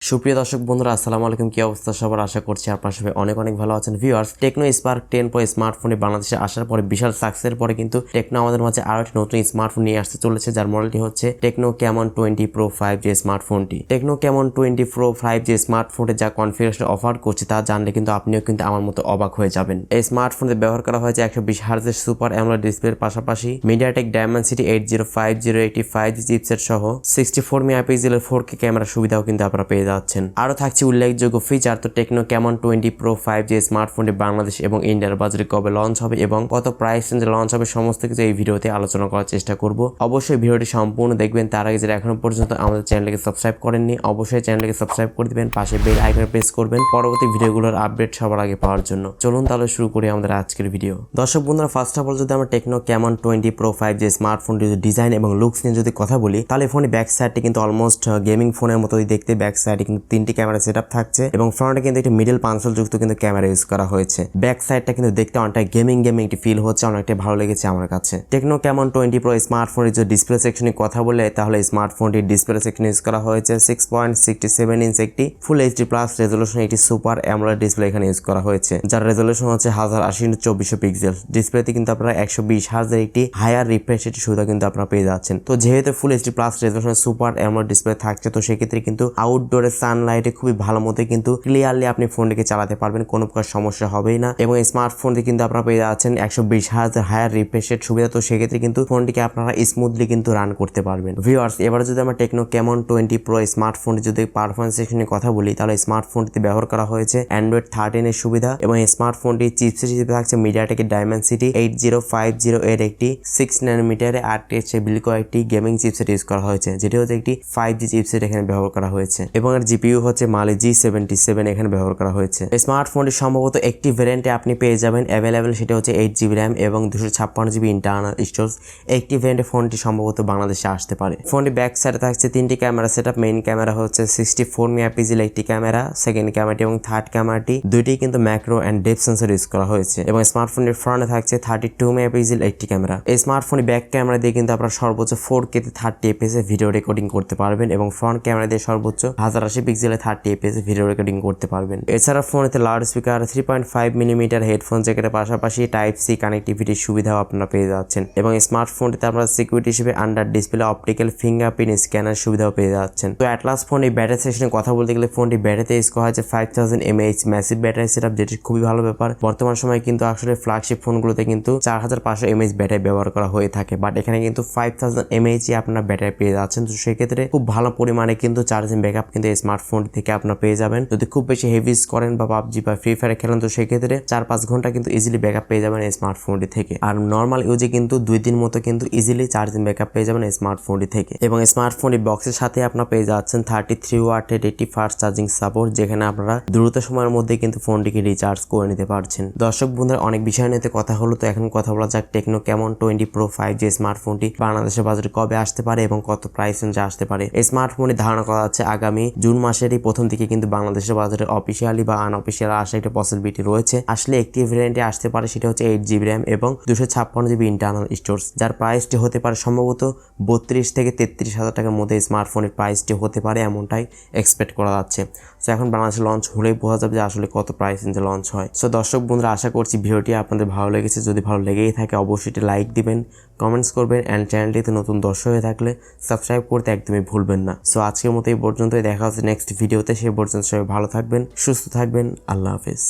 সুপ্রিয় দর্শক বন্ধুরা আসসালামু আলাইকুম, কি অবস্থা সবার? আশা করছি আপনারা সবাই অনেক অনেক ভালো আছেন। ভিউয়ার্স, টেকনো স্পার্ক 10 প্রো স্মার্টফোনে বাংলাদেশে আসার পরে বিশাল সাকসেসের পরে কিন্তু টেকনো আমাদের মাঝে আরো একটি নতুন স্মার্টফোন নিয়ে আসতে চলেছে, যার মডেলটি হচ্ছে টেকনো ক্যামন 20 প্রো 5G স্মার্টফোনটি। টেকনো ক্যামন 20 প্রো 5G স্মার্টফোনে যা কনফিগারেশন অফার করছে তা জানলে কিন্তু আপনিও কিন্তু আমার মতো অবাক হয়ে যাবেন। এই স্মার্টফোনে ব্যবহার করা হয়েছে 120 হার্জের সুপার অ্যামোলেড ডিসপ্লের পাশাপাশি মিডিয়াটেক ডায়মেনসিটি 8050 একটি 5G চিপসেট সহ 64 মেগাপিক্সেলের 4K ক্যামেরা সুবিধাও কিন্তু আপনারা পেয়ে যাচ্ছেন। আরো থাকছে উল্লেখযোগ্য ফিচার। তো টেকনো ক্যামন 20 প্রো 5G স্মার্টফোনটি বাংলাদেশ এবং ইন্ডিয়ার বাজারে কবে লঞ্চ হবে এবং কত প্রাইস রেঞ্জে লঞ্চ হবে সমস্ত কিছু এই ভিডিওতে আলোচনা করার চেষ্টা করব। অবশ্যই ভিডিওটি সম্পূর্ণ দেখবেন। তার আগে যারা এখনো পর্যন্ত আমাদের চ্যানেলকে সাবস্ক্রাইব করেননি অবশ্যই চ্যানেলকে সাবস্ক্রাইব করে দিবেন, পাশে বেল আইকনে প্রেস করবেন পরবর্তী ভিডিওগুলোর আপডেট সবার আগে পাওয়ার জন্য। চলুন তাহলে শুরু করি আমাদের আজকের ভিডিও। দর্শক বন্ধুরা, ফার্স্ট অফ অল যদি আমরা টেকনো ক্যামন 20 প্রো 5G স্মার্টফোনটির ডিজাইন এবং লুকস নিয়ে যদি কথা বলি, তাহলে ফোনের ব্যাক সাইডটি কিন্তু অলমোস্ট গেমিং ফোনের মতোই দেখতে। ব্যাক সাইডে কিন্তু তিনটি ক্যামেরা সেটআপ থাকছে এবং ফ্রন্টে কিন্তু একটি মিডল পাঞ্চল যুক্ত কিন্তু ক্যামেরা ইউজ করা হয়েছে। ব্যাক সাইডটা কিন্তু দেখতে অনেকটা গেমিং একটি ফিল হচ্ছে, অনেকটা ভালো লেগেছে আমার কাছে। টেকনো ক্যামন 20 প্রো স্মার্টফোনের যে ডিসপ্লে সেকশনের কথা বলে, তাহলে স্মার্টফোনটির ডিসপ্লে সেকশন ইউজ করা হয়েছে 6.67 ইঞ্চ একটি ফুল এইচডি প্লাস রেজলিউশন একটি সুপার অ্যামোলেড ডিসপ্লে এখানে ইউজ করা হয়েছে, যার রেজলিউশন হচ্ছে 1080x2400 পিক্সেল। ডিসপ্লেতে কিন্তু আপনারা 120 হার্জের একটি হায়ার রিফ্রেশ রেটের সুবিধা কিন্তু আপনারা পেয়ে যাচ্ছেন। তো যেহেতু full HD plus resolution super AMOLED display থাকছে, তো সেক্ষেত্রে কিন্তু আউটডোরে সানলাইটে খুবই ভালো মতো কিন্তু ক্লিয়ারলি আপনি ফোনটিকে চালাতে পারবেন, কোনো প্রকার সমস্যা হবেই না। এবং স্মার্টফোনটি কিন্তু আপনারা পেয়ে যাচ্ছেন 120 হার্জের হায়ার রিফ্রেশ রেট সুবিধা, তো সেক্ষেত্রে কিন্তু ফোনটিকে আপনারা স্মুথলি কিন্তু রান করতে পারবেন। ভিউয়ার্স, এবার যদি আমরা টেকনো ক্যামন 20 প্রো স্মার্টফোনটি যদি পারফরমেন্স সেকশনে কথা বলি, তাহলে স্মার্টফোনটিতে ব্যবহার করা হয়েছে অ্যান্ড্রয়েড 13 এর সুবিধা এবং স্মার্টফোনটি চিপসেট হিসেবে থাকছে মিডিয়াটেকের ডায়মেনসিটি 8050 এর একটি 6 ন্যানোমিটারের RTX বিল্ড একটি গেমিং চিপসেট ইউজ করা হয়েছে, যেটি হচ্ছে একটি 5G চিপসেট এখানে ব্যবহার করা হয়েছে এবং এর জিপিইউ হচ্ছে মালি G77 এখানে ব্যবহার করা হয়েছে। স্মার্টফোনটি সম্ভবত একটি ভেরিয়েন্টে আপনি পেয়ে যাবেন অ্যাভেলেবেল, সেটা হচ্ছে 8GB র্যাম এবং 256GB ইন্টারনাল স্টোরেজ। একটি ভেরিয়েন্টে ফোনটি সম্ভবত বাংলাদেশে আসতে পারে। ফোনটি ব্যাক সাইডে থাকছে তিনটি ক্যামেরা সেটআপ। মেইন ক্যামেরা হচ্ছে 64 মেগাপিক্সেল একটি ক্যামেরা, সেকেন্ড ক্যামেরাটি এবং থার্ড ক্যামেরাটি দুইটি কিন্তু macro and depth sensor use করা হয়েছে এবং স্মার্টফোনের ফ্রন্টে থাকছে 32 মেগাপিক্সেল একটি ক্যামেরা। এই স্মার্টফোনের ব্যাক ক্যামেরা দিয়ে কিন্তু আপনারা সর্বোচ্চ 4K তে 30 fps ভিডিও রেকর্ডিং করতে পারবেন এবং ফ্রন্ট ক্যামেরা দিয়ে সর্বোচ্চ 1080 পিক্সেলে 30 fps ভিডিও রেকর্ডিং করতে পারবেন। এছাড়া ফোনেতে লাউড স্পিকার 3.5 মিলিমিটার হেডফোন জ্যাকেটের পাশাপাশি টাইপ সি কানেক্টিভিটির সুবিধাও আপনারা পেয়ে যাচ্ছেন এবং স্মার্টফোনটিতে আপনারা সিকিউরিটি হিসেবে under display optical fingerprint scanner সুবিধাও পেয়ে যাচ্ছেন। তো অ্যাটলাস ফোন এই ব্যাটারি সেকশনে কথা বলতে গেলে ফোনটি ব্যাটারিতে ইউজ করা হয়েছে 5000 mAh ম্যাসিভ ব্যাটারি সেটআপ, যেটি খুবই ভালো ব্যাপার। বর্তমান সময়ে কিন্তু আসলে ফ্ল্যাগশিপ ফোনগুলোতে কিন্তু 4500 mAh ব্যাটারি ব্যবহার করা হয়ে থাকে, বাট এখানে কিন্তু 5000 mAh আপনার ব্যাটারি পেয়ে যাচ্ছেন। তো সেক্ষেত্রে খুব ভালো পরিমাণে কিন্তু চার্জিং ব্যাকআপ কিন্তু এই স্মার্টফোনটি থেকে আপনারা পেয়ে যাবেন। যদি খুব বেশি হেভি ইউজ করেন বা পাবজি বা ফ্রি ফায়ার খেলেন, তো সেক্ষেত্রে 4-5 ঘন্টা কিন্তু ইজিলি ব্যাকআপ পেয়ে যাবেন এই স্মার্টফোনটি থেকে। আর নর্মাল ইউজে কিন্তু 2 দিন মতো কিন্তু ইজিলি চার্জিং ব্যাকআপ পেয়ে যাবেন এই স্মার্টফোনটি থেকে। এবং স্মার্টফোনটি বক্সের সাথে আপনারা পেয়ে যাচ্ছেন 33 ওয়াটের একটি ফাস্ট চার্জিং সাপোর্ট, যেখানে আপনারা দ্রুত সময়ের মধ্যে কিন্তু ফোনটিকে রিচার্জ করে নিতে পারছেন। দর্শক বন্ধুরা, অনেক বিষয় নিয়ে কথা হলো, তো এখন কথা বলা যাক টেকনো ক্যামন 20 প্রো 5G স্মার্টফোনটি বাংলাদেশের বাজারে কবে আসতে পারে এবং কত প্রাইস রেঞ্জে আসতে পারে। এই স্মার্টফোনটি ধারণা করা যাচ্ছে আগামী জুন মাসেরই প্রথম দিকে কিন্তু বাংলাদেশের বাজারে অফিসিয়ালি বা আনঅফিসিয়াল আসার একটা পসিবিলিটি রয়েছে। আসলে একটি ভেরিয়েন্টে আসতে পারে, সেটা হচ্ছে 8GB র্যাম এবং 256GB ইন্টারনাল স্টোরেজ, যার প্রাইসটি হতে পারে সম্ভবত 32 থেকে 33 হাজার টাকার মধ্যে স্মার্টফোনের প্রাইসটি হতে পারে, এমনটাই এক্সপেক্ট করা যাচ্ছে। সো এখন বাংলাদেশে লঞ্চ হলেই বোঝা যাবে যে আসলে কত প্রাইস রেঞ্জে লঞ্চ হয়। সো দর্শক বন্ধুরা, আশা করছি ভিডিওটি আপনাদের ভালো লেগেছে। যদি ভালো লেগেই থাকে অবশ্যই লাইক দিবেন, কমেন্টস করবেন অ্যান্ড চ্যানেলটিতে নতুন দর্শক হয়ে থাকলে সাবস্ক্রাইব করতে একদমই ভুলবেন না। সো আজকের মতো এই পর্যন্তই, দেখা হচ্ছে নেক্সট ভিডিওতে। সে পর্যন্ত সবাই ভালো থাকবেন, সুস্থ থাকবেন, আল্লাহ হাফেজ।